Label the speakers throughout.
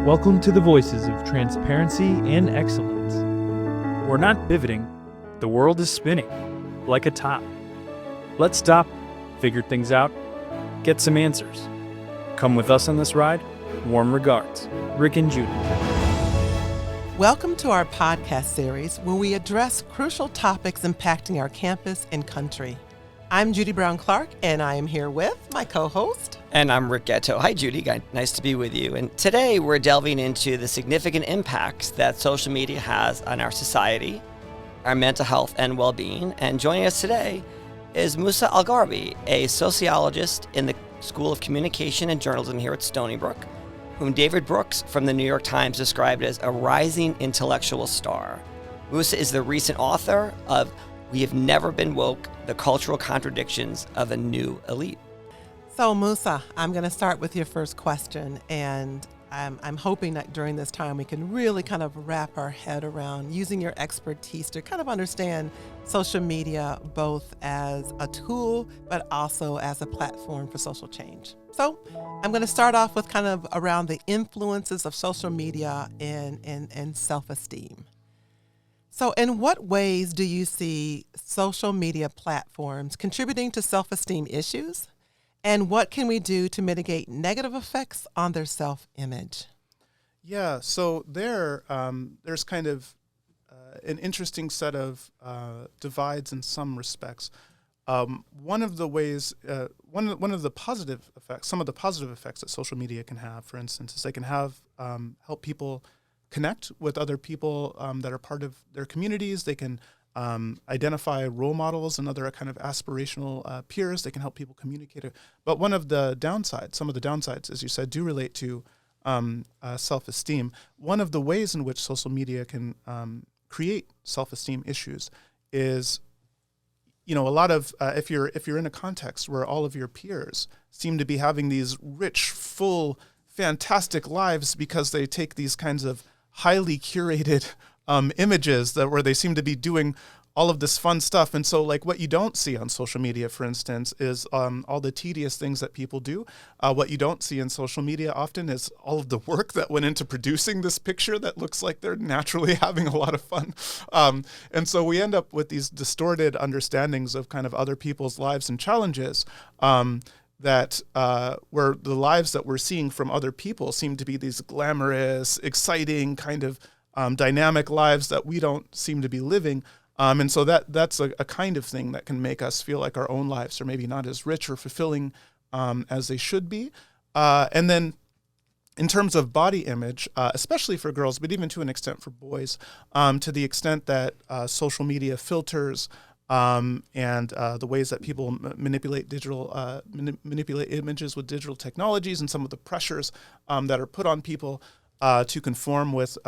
Speaker 1: Welcome to the voices of transparency and excellence. We're not pivoting, the world is spinning like a top. Let's stop, figure things out, get some answers. Come with us on this ride. Warm regards, Rick and Judi.
Speaker 2: Welcome to our podcast series where we address crucial topics impacting our campus and country. I'm Judi Brown Clarke, and I am here with my co-host.
Speaker 3: And I'm Rick Gatteau. Hi, Judi. Nice to be with you. And today we're delving into the significant impacts that social media has on our society, our mental health and well-being. And joining us today is Musa al-Gharbi, a sociologist in the School of Communication and Journalism here at Stony Brook, whom David Brooks from the New York Times described as a rising intellectual star. Musa is the recent author of We Have Never Been Woke, The Cultural Contradictions of a New Elite.
Speaker 2: So Musa, I'm going to start with your first question, and I'm hoping that during this time we can really kind of wrap our head around using your expertise to kind of understand social media both as a tool but also as a platform for social change. So I'm going to start off with kind of around the influences of social media and self-esteem. So in what ways do you see social media platforms contributing to self-esteem issues? And what can we do to mitigate negative effects on their self-image?
Speaker 4: Yeah, so there's kind of an interesting set of divides in some respects. One of the ways, one of the positive effects, some of the positive effects that social media can have, for instance, is they can have help people connect with other people that are part of their communities. They can identify role models and other kind of aspirational peers. They can help people communicate. But some of the downsides, as you said, do relate to self-esteem. One of the ways in which social media can create self-esteem issues is, a lot of if you're in a context where all of your peers seem to be having these rich, full, fantastic lives because they take these kinds of highly curated images where they seem to be doing all of this fun stuff. And so like what you don't see on social media, for instance, is all the tedious things that people do. What you don't see in social media often is all of the work that went into producing this picture that looks like they're naturally having a lot of fun. And so we end up with these distorted understandings of kind of other people's lives and challenges that where the lives that we're seeing from other people seem to be these glamorous, exciting kind of dynamic lives that we don't seem to be living. And so that's a kind of thing that can make us feel like our own lives are maybe not as rich or fulfilling as they should be. And then in terms of body image, especially for girls, but even to an extent for boys, to the extent that social media filters and the ways that people manipulate images with digital technologies and some of the pressures that are put on people to conform with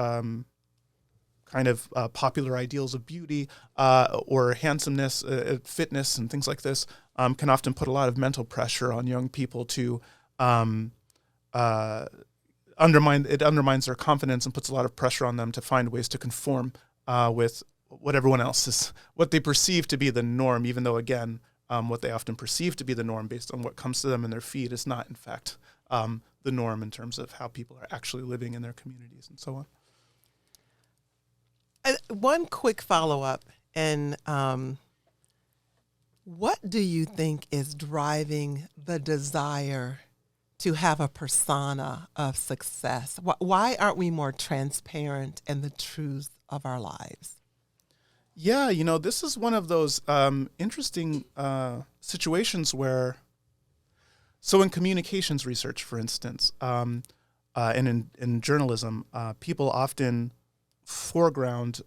Speaker 4: kind of popular ideals of beauty or handsomeness, fitness, and things like this can often put a lot of mental pressure on young people to undermines their confidence and puts a lot of pressure on them to find ways to conform with what everyone else is, what they perceive to be the norm, even though, again, what they often perceive to be the norm based on what comes to them in their feed is not, in fact, the norm in terms of how people are actually living in their communities and so on.
Speaker 2: One quick follow-up, and what do you think is driving the desire to have a persona of success? Why aren't we more transparent in the truths of our lives?
Speaker 4: Yeah, this is one of those interesting situations where, so in communications research, for instance, and in journalism, people often foreground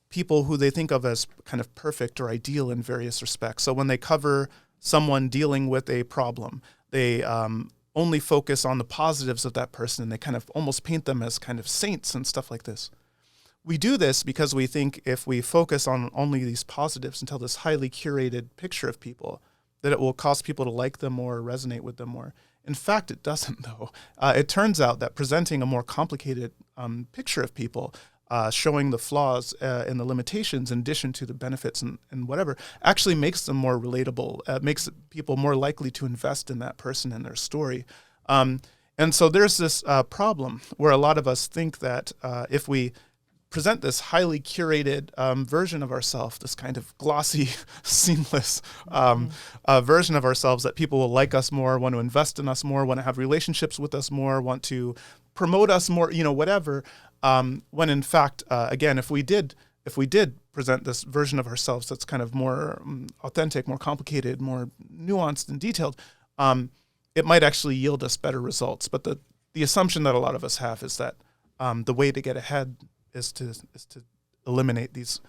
Speaker 4: people who they think of as kind of perfect or ideal in various respects. So when they cover someone dealing with a problem, they only focus on the positives of that person, and they kind of almost paint them as kind of saints and stuff like this. We do this because we think if we focus on only these positives and tell this highly curated picture of people, that it will cause people to like them more or resonate with them more. In fact, it doesn't, though. It turns out that presenting a more complicated picture of people, showing the flaws and the limitations in addition to the benefits and whatever, actually makes them more relatable, makes people more likely to invest in that person and their story. And so there's this problem where a lot of us think that if we present this highly curated version of ourselves, this kind of glossy, seamless version of ourselves, that people will like us more, want to invest in us more, want to have relationships with us more, want to promote us more, whatever. When in fact, again, if we did present this version of ourselves that's kind of more authentic, more complicated, more nuanced and detailed, it might actually yield us better results. But the assumption that a lot of us have is that the way to get ahead is to eliminate these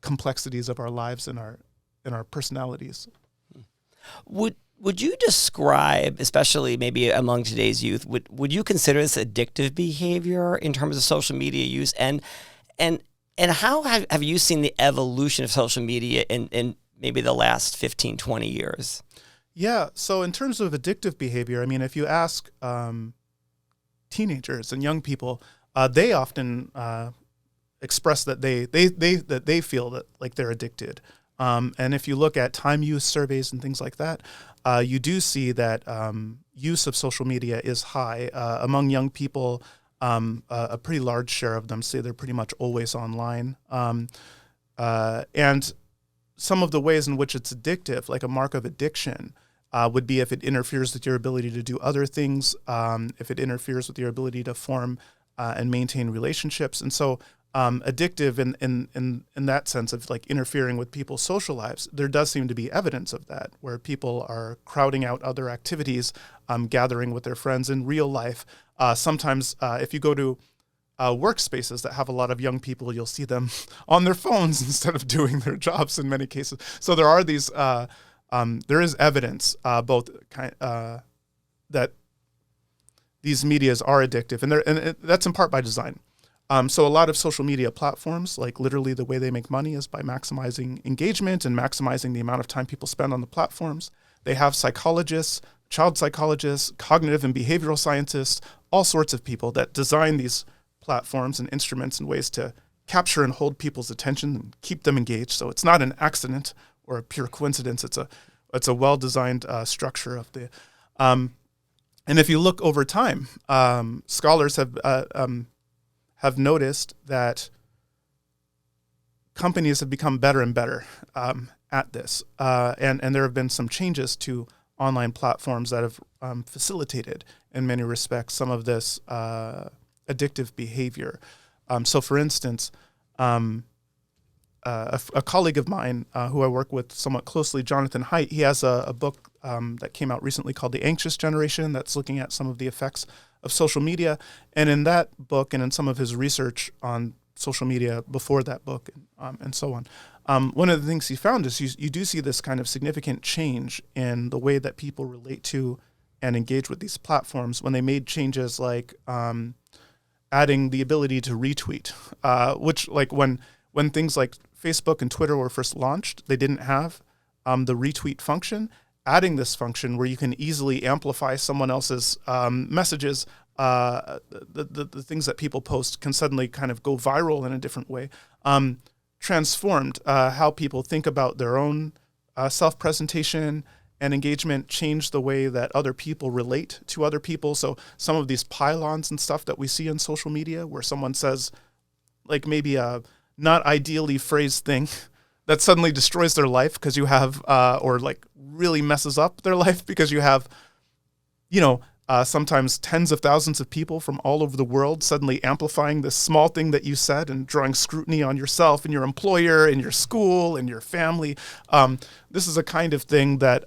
Speaker 4: complexities of our lives and our personalities.
Speaker 3: Would you describe, especially maybe among today's youth, would you consider this addictive behavior in terms of social media use? And how have you seen the evolution of social media in maybe the last 15, 20 years?
Speaker 4: Yeah, so in terms of addictive behavior, I mean, if you ask teenagers and young people, they often express that they feel that like they're addicted. And if you look at time use surveys and things like that, you do see that use of social media is high among young people. A pretty large share of them say they're pretty much always online. And some of the ways in which it's addictive, like a mark of addiction, would be if it interferes with your ability to do other things, if it interferes with your ability to form and maintain relationships. And so addictive in that sense of like interfering with people's social lives, there does seem to be evidence of that, where people are crowding out other activities, gathering with their friends in real life. Sometimes if you go to workspaces that have a lot of young people, you'll see them on their phones instead of doing their jobs in many cases. So there are these, there is evidence both that these medias are addictive, and that's in part by design. So a lot of social media platforms, like literally the way they make money is by maximizing engagement and maximizing the amount of time people spend on the platforms. They have psychologists, child psychologists, cognitive and behavioral scientists, all sorts of people that design these platforms and instruments and ways to capture and hold people's attention and keep them engaged. So it's not an accident or a pure coincidence. It's a well-designed structure of the. And if you look over time, scholars have noticed that companies have become better and better at this, and there have been some changes to online platforms that have facilitated, in many respects, some of this addictive behavior. So, for instance, a colleague of mine who I work with somewhat closely, Jonathan Haidt, he has a book that came out recently called The Anxious Generation that's looking at some of the effects of social media. And in that book and in some of his research on social media before that book and so on, one of the things he found is you do see this kind of significant change in the way that people relate to and engage with these platforms when they made changes like adding the ability to retweet, which like when things like Facebook and Twitter were first launched, they didn't have the retweet function. Adding this function where you can easily amplify someone else's messages, the things that people post can suddenly kind of go viral in a different way, transformed how people think about their own self-presentation and engagement, changed the way that other people relate to other people. So some of these pylons and stuff that we see in social media where someone says like maybe a not ideally phrased thing that suddenly destroys their life because you have, or like really messes up their life because you have, sometimes tens of thousands of people from all over the world suddenly amplifying this small thing that you said and drawing scrutiny on yourself and your employer and your school and your family. This is a kind of thing that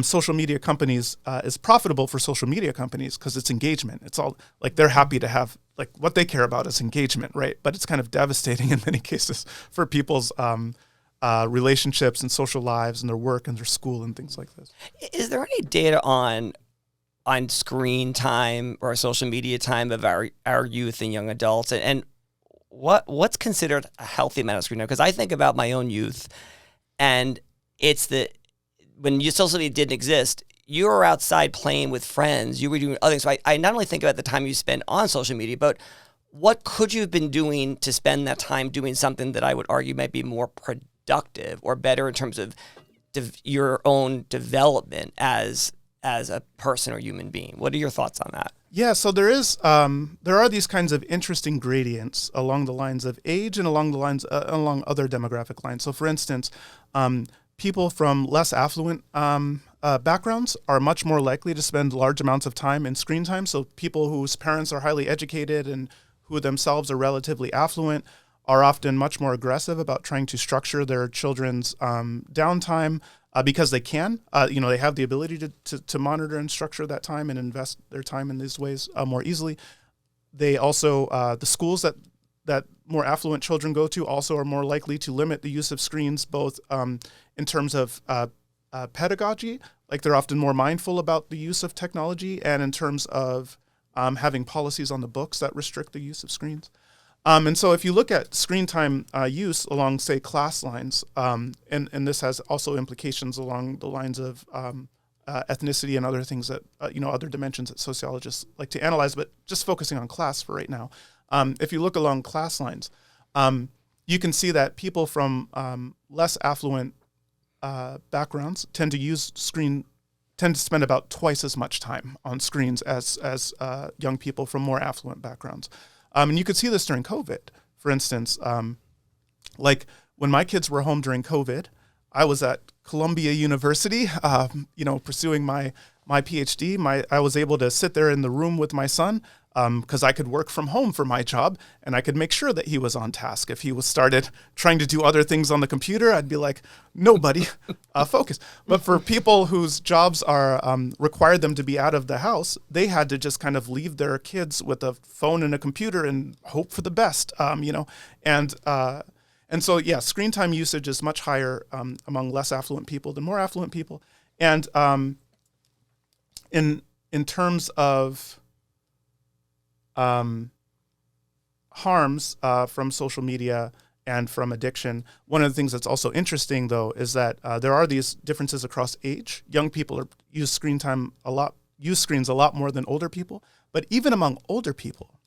Speaker 4: social media companies is profitable for social media companies because it's engagement. It's all like they're happy to have like what they care about is engagement, right? But it's kind of devastating in many cases for people's relationships and social lives and their work and their school and things like this.
Speaker 3: Is there any data on screen time or social media time of our youth and young adults, and what's considered a healthy amount of screen time? Because I think about my own youth, and it's when social media didn't exist, you were outside playing with friends, you were doing other things. So I not only think about the time you spend on social media, but what could you have been doing to spend that time doing something that I would argue might be more productive or better in terms of your own development as as a person or human being. What are your thoughts on that?
Speaker 4: Yeah, so there are these kinds of interesting gradients along the lines of age and along the lines along other demographic lines. So, for instance, people from less affluent backgrounds are much more likely to spend large amounts of time in screen time. So, people whose parents are highly educated and who themselves are relatively affluent are often much more aggressive about trying to structure their children's downtime. Because they can, they have the ability to monitor and structure that time and invest their time in these ways more easily. They also, the schools that more affluent children go to also are more likely to limit the use of screens, both in terms of pedagogy, like they're often more mindful about the use of technology, and in terms of having policies on the books that restrict the use of screens. And so if you look at screen time use along, say, class lines, and this has also implications along the lines of ethnicity and other things that, other dimensions that sociologists like to analyze, but just focusing on class for right now. If you look along class lines, you can see that people from less affluent backgrounds tend to spend about twice as much time on screens as young people from more affluent backgrounds. And you could see this during COVID. For instance, like when my kids were home during COVID, I was at Columbia University, pursuing my PhD. I was able to sit there in the room with my son because I could work from home for my job, and I could make sure that he was on task. If he started trying to do other things on the computer, I'd be like, "No, buddy, focus." But for people whose jobs are required them to be out of the house, they had to just kind of leave their kids with a phone and a computer and hope for the best, And so, yeah, screen time usage is much higher among less affluent people than more affluent people. And in terms of harms from social media and from addiction, one of the things that's also interesting, though, is that there are these differences across age. Young people use screens a lot more than older people. But even among older people,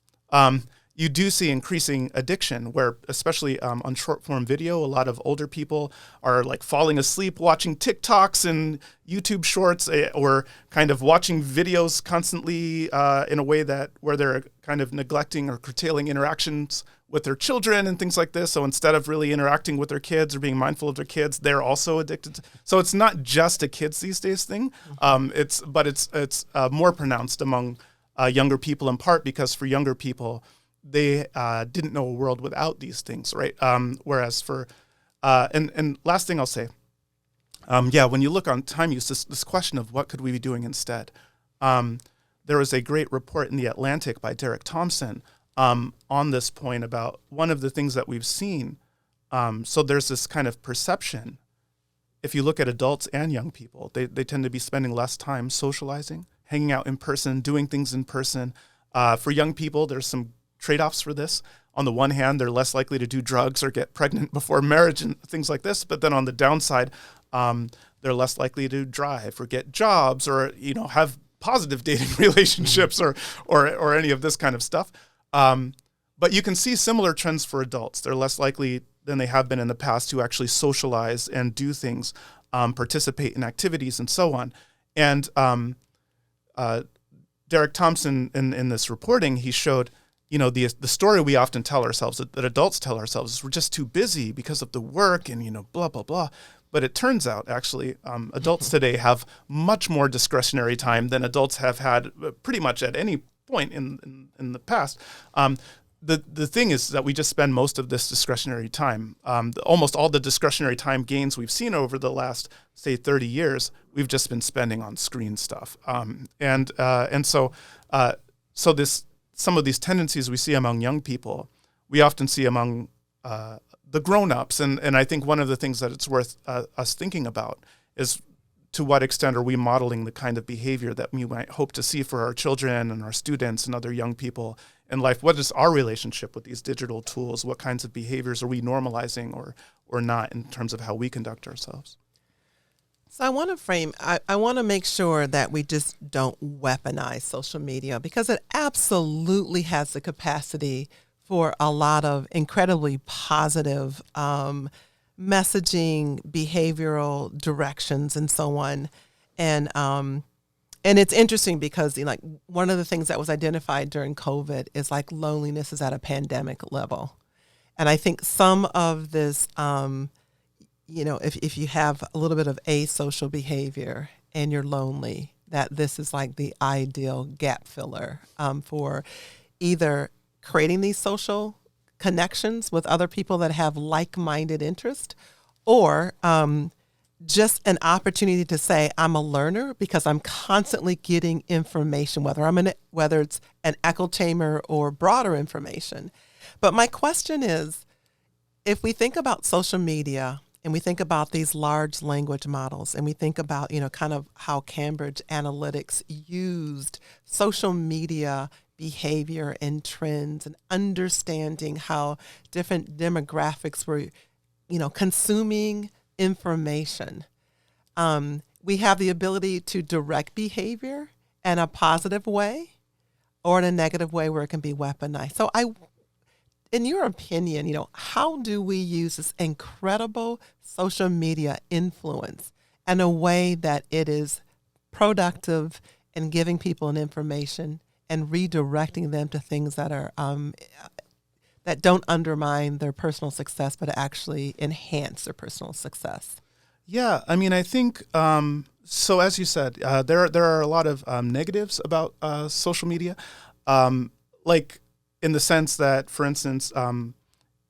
Speaker 4: you do see increasing addiction, where especially on short form video, a lot of older people are like falling asleep watching TikToks and YouTube shorts, or kind of watching videos constantly in a way where they're kind of neglecting or curtailing interactions with their children and things like this. So instead of really interacting with their kids or being mindful of their kids, they're also addicted. So it's not just a kids these days thing. It's more pronounced among younger people, in part because for younger people, they didn't know a world without these things, right? Whereas for, and last thing I'll say, when you look on time use, this question of what could we be doing instead, there was a great report in The Atlantic by Derek Thompson on this point about one of the things that we've seen. So there's this kind of perception. If you look at adults and young people, they tend to be spending less time socializing, hanging out in person, doing things in person. For young people, there's some trade-offs for this. On the one hand, they're less likely to do drugs or get pregnant before marriage and things like this. But then on the downside, they're less likely to drive or get jobs or, have positive dating relationships or any of this kind of stuff. But you can see similar trends for adults. They're less likely than they have been in the past to actually socialize and do things, participate in activities and so on. And Derek Thompson, in this reporting, he showed, the story we often tell ourselves, that adults tell ourselves, is we're just too busy because of the work and, blah, blah, blah. But it turns out, actually, adults today have much more discretionary time than adults have had pretty much at any point in the past. The thing is that we just spend most of this discretionary time. Almost all the discretionary time gains we've seen over the last, say, 30 years, we've just been spending on screen stuff. So some of these tendencies we see among young people, we often see among the grown-ups. And I think one of the things that it's worth us thinking about is, to what extent are we modeling the kind of behavior that we might hope to see for our children and our students and other young people in life? What is our relationship with these digital tools? What kinds of behaviors are we normalizing or not in terms of how we conduct ourselves?
Speaker 2: So I want to make sure that we just don't weaponize social media, because it absolutely has the capacity for a lot of incredibly positive messaging, behavioral directions, and so on. And And it's interesting because like one of the things that was identified during COVID is like loneliness is at a pandemic level. And I think some of this, if you have a little bit of asocial behavior and you're lonely, that this is like the ideal gap filler for either creating these social connections with other people that have like-minded interest, or just an opportunity to say I'm a learner because I'm constantly getting information, whether it's an echo chamber or broader information. But my question is, if we think about social media and we think about these large language models and we think about, kind of how Cambridge Analytics used social media behavior and trends and understanding how different demographics were, consuming information. We have the ability to direct behavior in a positive way or in a negative way where it can be weaponized. So in your opinion, how do we use this incredible social media influence in a way that it is productive in giving people an information and redirecting them to things that are that don't undermine their personal success, but actually enhance their personal success?
Speaker 4: Yeah, I mean, I think, so as you said, there are a lot of negatives about social media, like in the sense that, for instance,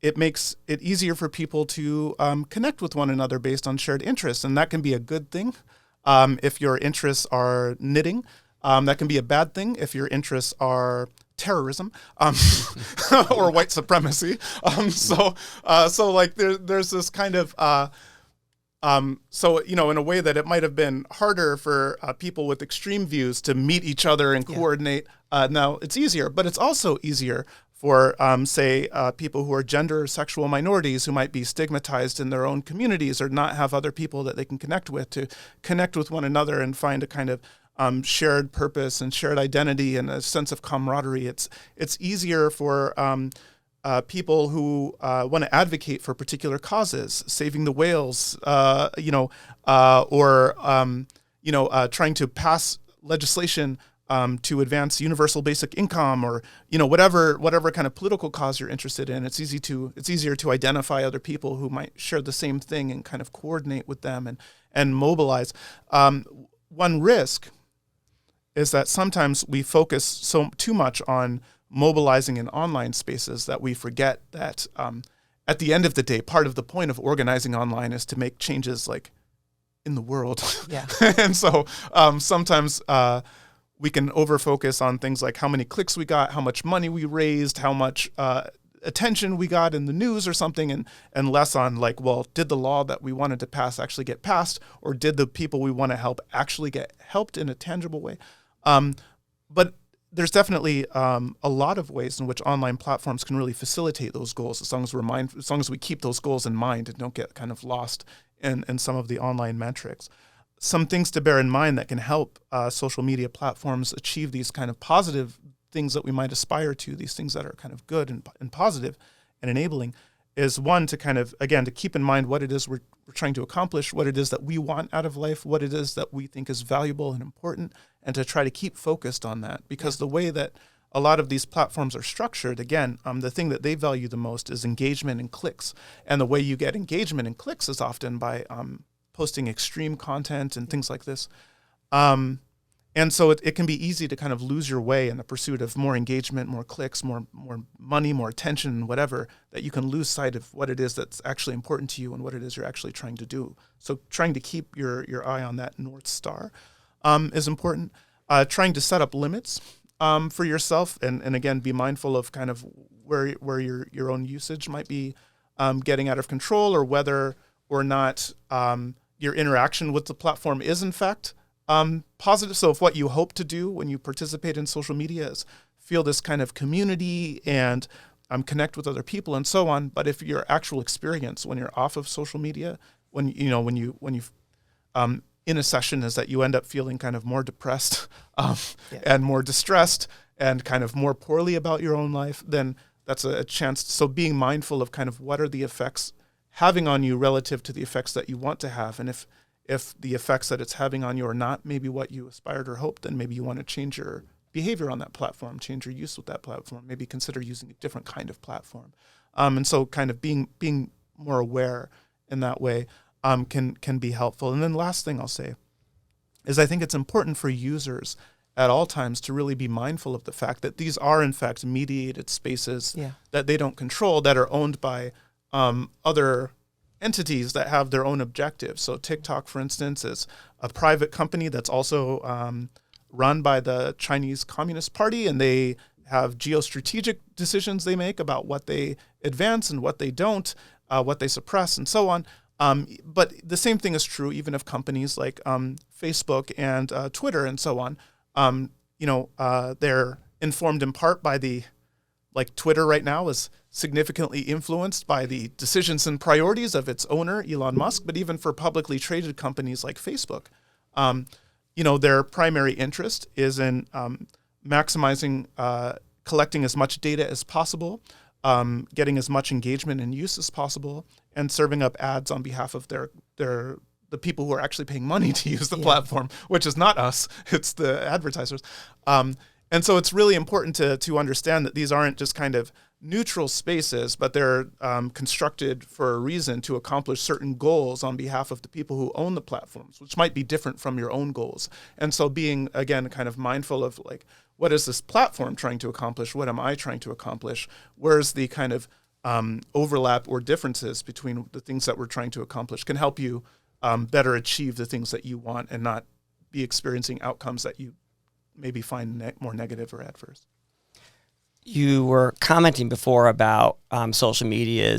Speaker 4: it makes it easier for people to connect with one another based on shared interests, and that can be a good thing if your interests are knitting. That can be a bad thing if your interests are terrorism or white supremacy. So like there's this kind of in a way that it might have been harder for people with extreme views to meet each other and coordinate. Now it's easier, but it's also easier for, people who are gender or sexual minorities who might be stigmatized in their own communities or not have other people that they can connect with to connect with one another and find a kind of shared purpose and shared identity and a sense of camaraderie. It's easier for people who want to advocate for particular causes, saving the whales, trying to pass legislation to advance universal basic income, or whatever kind of political cause you're interested in. It's easier to identify other people who might share the same thing and kind of coordinate with them and mobilize. One risk is that sometimes we focus too much on mobilizing in online spaces that we forget that at the end of the day, part of the point of organizing online is to make changes like in the world.
Speaker 2: Yeah.
Speaker 4: And so sometimes we can over-focus on things like how many clicks we got, how much money we raised, how much attention we got in the news or something, and less on like, well, did the law that we wanted to pass actually get passed, or did the people we want to help actually get helped in a tangible way? But there's definitely a lot of ways in which online platforms can really facilitate those goals, as long as we keep those goals in mind and don't get kind of lost in some of the online metrics. Some things to bear in mind that can help social media platforms achieve these kind of positive things that we might aspire to, these things that are kind of good and positive and enabling, is one, to kind of, again, to keep in mind what it is we're trying to accomplish, what it is that we want out of life, what it is that we think is valuable and important, and to try to keep focused on that. Because the way that a lot of these platforms are structured, again, the thing that they value the most is engagement and clicks. And the way you get engagement and clicks is often by posting extreme content and things like this. And so it can be easy to kind of lose your way in the pursuit of more engagement, more clicks, more money, more attention, whatever, that you can lose sight of what it is that's actually important to you and what it is you're actually trying to do. So trying to keep your eye on that North Star is important. Trying to set up limits for yourself and again, be mindful of kind of where your own usage might be getting out of control, or whether or not your interaction with the platform is in fact positive. So if what you hope to do when you participate in social media is feel this kind of community and connect with other people and so on, but if your actual experience when you're off of social media, when you in a session is that you end up feeling kind of more depressed and more distressed and kind of more poorly about your own life, then that's a chance. So being mindful of kind of what are the effects having on you relative to the effects that you want to have. And if the effects that it's having on you are not maybe what you aspired or hoped, then maybe you want to change your behavior on that platform, change your use with that platform, maybe consider using a different kind of platform. And so kind of being more aware in that way can be helpful. And then last thing I'll say is I think it's important for users at all times to really be mindful of the fact that these are in fact mediated spaces that they don't control, that are owned by other entities that have their own objectives. So TikTok, for instance, is a private company that's also run by the Chinese Communist Party, and they have geostrategic decisions they make about what they advance and what they don't, what they suppress, and so on. But the same thing is true even of companies like Facebook and Twitter and so on. They're informed in part by like Twitter right now is significantly influenced by the decisions and priorities of its owner, Elon Musk, but even for publicly traded companies like Facebook, their primary interest is in maximizing, collecting as much data as possible, getting as much engagement and use as possible, and serving up ads on behalf of the people who are actually paying money to use the platform, which is not us, it's the advertisers. And so it's really important to understand that these aren't just kind of neutral spaces, but they're constructed for a reason to accomplish certain goals on behalf of the people who own the platforms, which might be different from your own goals. And so being, again, kind of mindful of like, what is this platform trying to accomplish? What am I trying to accomplish? Where's the kind of overlap or differences between the things that we're trying to accomplish can help you better achieve the things that you want and not be experiencing outcomes that you maybe find more negative or adverse.
Speaker 3: You were commenting before about social media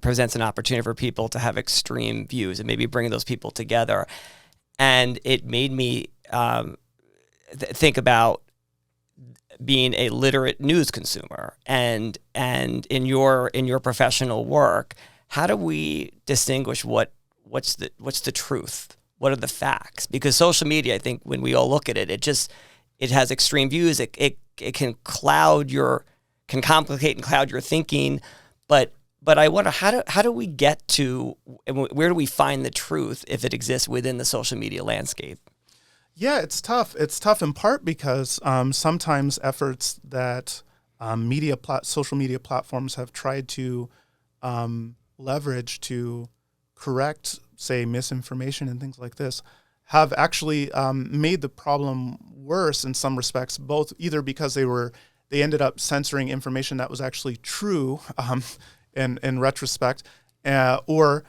Speaker 3: presents an opportunity for people to have extreme views and maybe bring those people together. And it made me think about being a literate news consumer. And in your professional work, how do we distinguish what's the truth? What are the facts? Because social media, I think when we all look at it, it has extreme views. It can complicate and cloud your thinking. But I wonder, how do we get to, where do we find the truth if it exists within the social media landscape?
Speaker 4: Yeah, it's tough. It's tough in part because sometimes efforts that social media platforms have tried to leverage to correct, say, misinformation and things like this have actually made the problem worse in some respects, both either because they ended up censoring information that was actually true in retrospect, or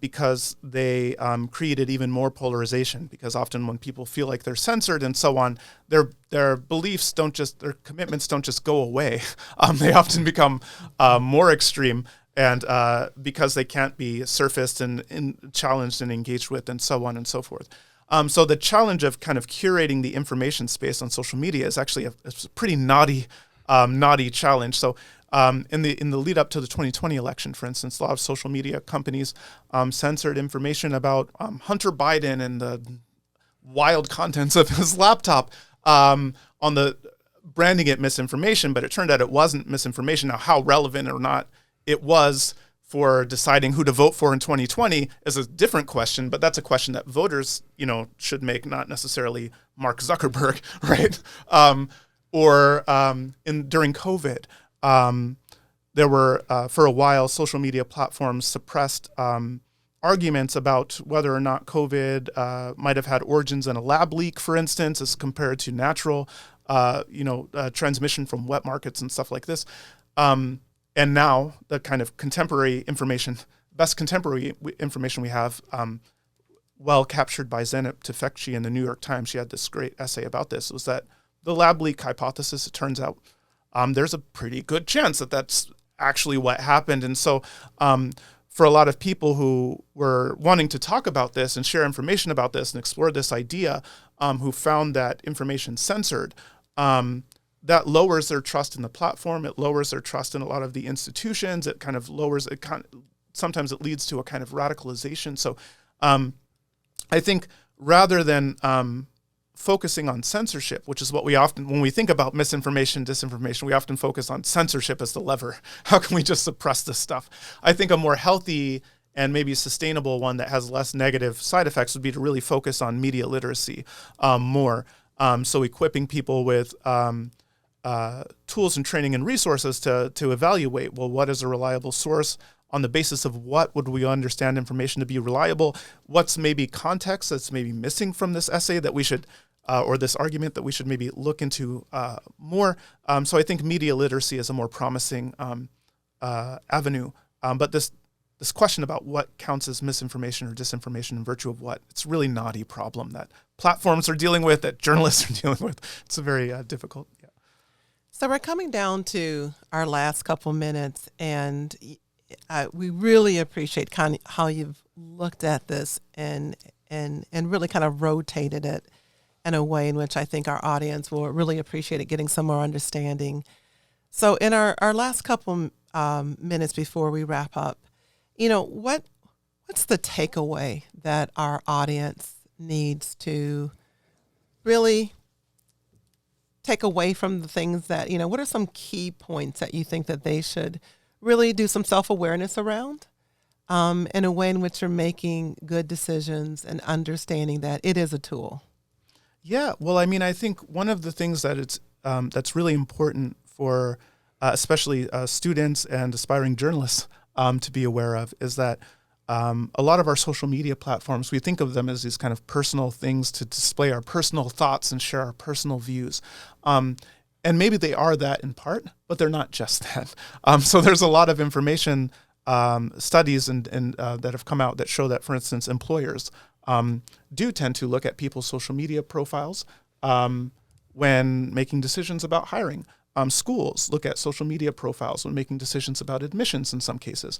Speaker 4: because they created even more polarization. Because often when people feel like they're censored and so on, their beliefs their commitments don't just go away. They often become more extreme, and because they can't be surfaced and challenged and engaged with and so on and so forth. So the challenge of kind of curating the information space on social media is actually a pretty naughty challenge. So in the lead up to the 2020 election, for instance, a lot of social media companies censored information about Hunter Biden and the wild contents of his laptop on the branding it misinformation, but it turned out it wasn't misinformation. Now, how relevant or not it was for deciding who to vote for in 2020 is a different question, but that's a question that voters, should make, not necessarily Mark Zuckerberg, right? During COVID, there were, for a while, social media platforms suppressed arguments about whether or not COVID might have had origins in a lab leak, for instance, as compared to natural, transmission from wet markets and stuff like this. And now the kind of best contemporary information we have, well captured by Zeynep Tufekci in the New York Times. She had this great essay about this, was that the lab leak hypothesis, it turns out there's a pretty good chance that that's actually what happened. And so for a lot of people who were wanting to talk about this and share information about this and explore this idea, who found that information censored, that lowers their trust in the platform. It lowers their trust in a lot of the institutions. It kind of sometimes it leads to a kind of radicalization. So I think rather than focusing on censorship, which is what we often, when we think about misinformation, disinformation, we often focus on censorship as the lever. How can we just suppress this stuff? I think a more healthy and maybe a sustainable one that has less negative side effects would be to really focus on media literacy more. So equipping people with tools and training and resources to evaluate, well, what is a reliable source? On the basis of what would we understand information to be reliable? What's maybe context that's maybe missing from this essay that we should, or this argument that we should maybe look into more? So I think media literacy is a more promising avenue. But this question about what counts as misinformation or disinformation in virtue of what, it's a really knotty problem that platforms are dealing with, that journalists are dealing with. It's a very difficult. Yeah.
Speaker 2: So we're coming down to our last couple minutes, and we really appreciate kind of how you've looked at this and really kind of rotated it in a way in which I think our audience will really appreciate it, getting some more understanding. So in our last couple minutes before we wrap up, what's the takeaway that our audience needs to really take away from the things that, what are some key points that you think that they should really do some self-awareness around in a way in which you're making good decisions and understanding that it is a tool?
Speaker 4: Yeah, well, I think one of the things that that's really important for especially students and aspiring journalists to be aware of is that a lot of our social media platforms, we think of them as these kind of personal things to display our personal thoughts and share our personal views. And maybe they are that in part, but they're not just that. So there's a lot of information, studies and that have come out that show that, for instance, employers do tend to look at people's social media profiles when making decisions about hiring. Schools look at social media profiles when making decisions about admissions in some cases.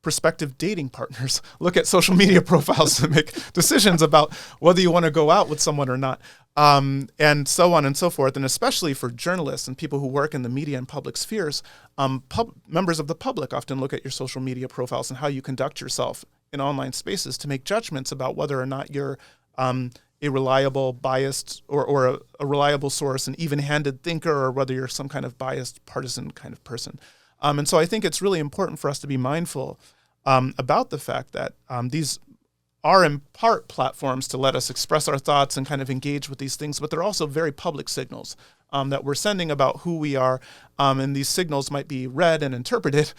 Speaker 4: Prospective dating partners look at social media profiles to make decisions about whether you want to go out with someone or not, and so on and so forth. And especially for journalists and people who work in the media and public spheres, members of the public often look at your social media profiles and how you conduct yourself in online spaces to make judgments about whether or not you're a reliable, biased, or a reliable source, an even-handed thinker, or whether you're some kind of biased, partisan kind of person. And so I think it's really important for us to be mindful about the fact that these are in part platforms to let us express our thoughts and kind of engage with these things, but they're also very public signals that we're sending about who we are. And these signals might be read and interpreted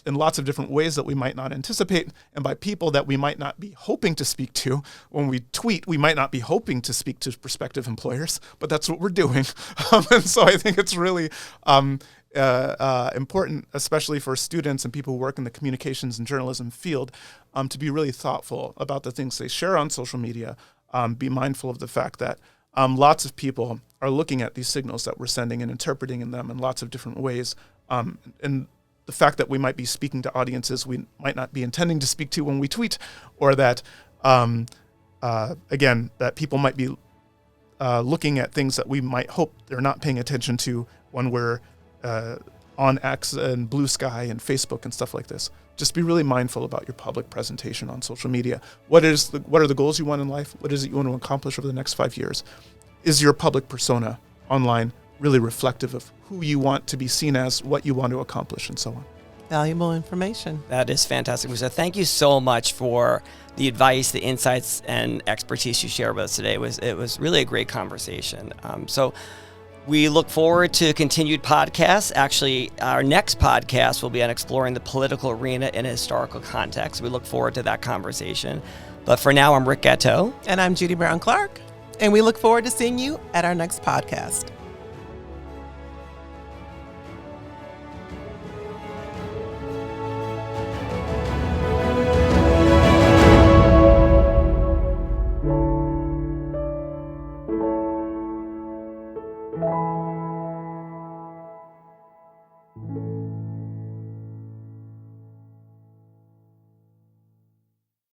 Speaker 4: in lots of different ways that we might not anticipate, and by people that we might not be hoping to speak to. When we tweet, we might not be hoping to speak to prospective employers, but that's what we're doing. And so I think it's really important, especially for students and people who work in the communications and journalism field, to be really thoughtful about the things they share on social media. Be mindful of the fact that lots of people are looking at these signals that we're sending and interpreting in them in lots of different ways. And the fact that we might be speaking to audiences we might not be intending to speak to when we tweet, or that, again, that people might be looking at things that we might hope they're not paying attention to when we're on X and Blue Sky and Facebook and stuff like this. Just be really mindful about your public presentation on social media. What are the goals you want in life? What is it you want to accomplish over the next 5 years? Is your public persona online really reflective of who you want to be seen as, what you want to accomplish, and so on?
Speaker 2: Valuable information.
Speaker 3: That is fantastic, Musa. Thank you so much for the advice, the insights, and expertise you shared with us today. It was really a great conversation. So we look forward to continued podcasts. Actually, our next podcast will be on exploring the political arena in a historical context. We look forward to that conversation. But for now, I'm Rick Gatteau.
Speaker 2: And I'm Judi Brown Clarke. And we look forward to seeing you at our next podcast.